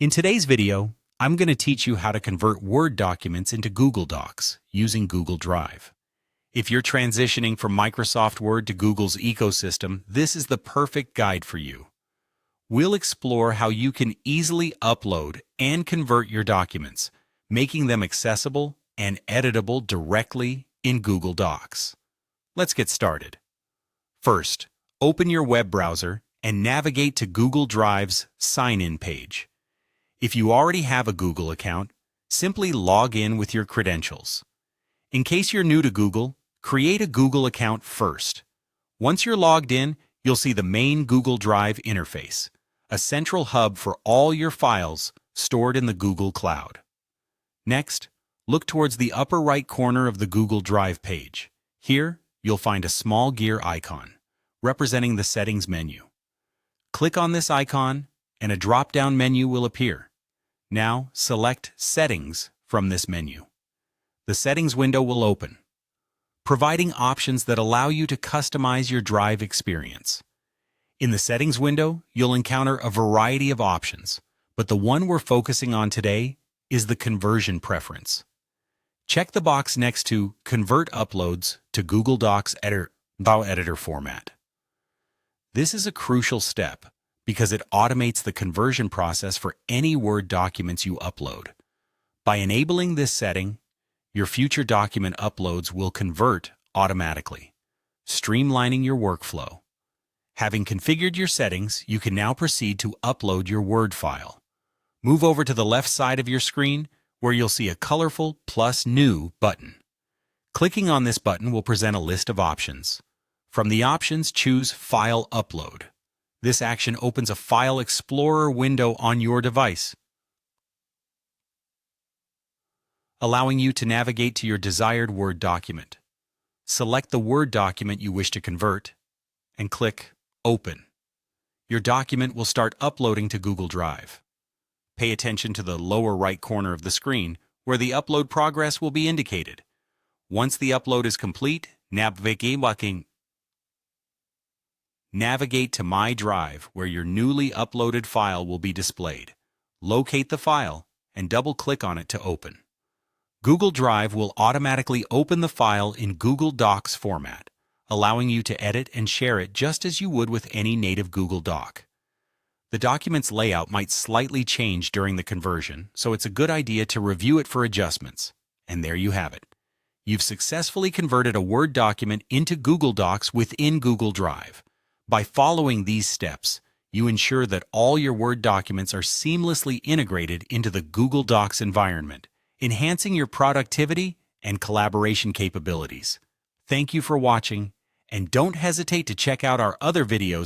In today's video, I'm going to teach you how to convert Word documents into Google Docs using Google Drive. If you're transitioning from Microsoft Word to Google's ecosystem, this is the perfect guide for you. We'll explore how you can easily upload and convert your documents, making them accessible and editable directly in Google Docs. Let's get started. First, open your web browser and navigate to Google Drive's sign-in page. If you already have a Google account, simply log in with your credentials. In case you're new to Google, create a Google account first. Once you're logged in, you'll see the main Google Drive interface, a central hub for all your files stored in the Google Cloud. Next, look towards the upper right corner of the Google Drive page. Here, you'll find a small gear icon, representing the Settings menu. Click on this icon, and a drop-down menu will appear. Now, select Settings from this menu. The Settings window will open, providing options that allow you to customize your Drive experience. In the Settings window, you'll encounter a variety of options, but the one we're focusing on today is the conversion preference. Check the box next to Convert Uploads to Google Docs editor format. This is a crucial step because it automates the conversion process for any Word documents you upload. By enabling this setting, your future document uploads will convert automatically, streamlining your workflow. Having configured your settings, you can now proceed to upload your Word file. Move over to the left side of your screen, where you'll see a colorful Plus New button. Clicking on this button will present a list of options. From the options, choose File Upload. This action opens a File Explorer window on your device, allowing you to navigate to your desired Word document. Select the Word document you wish to convert, and click Open. Your document will start uploading to Google Drive. Pay attention to the lower right corner of the screen, where the upload progress will be indicated. Once the upload is complete, navigate to My Drive, where your newly uploaded file will be displayed. Locate the file and double-click on it to open. Google Drive will automatically open the file in Google Docs format, allowing you to edit and share it just as you would with any native Google Doc. The document's layout might slightly change during the conversion, so it's a good idea to review it for adjustments. And there you have it. You've successfully converted a Word document into Google Docs within Google Drive. By following these steps, you ensure that all your Word documents are seamlessly integrated into the Google Docs environment, enhancing your productivity and collaboration capabilities. Thank you for watching, and don't hesitate to check out our other videos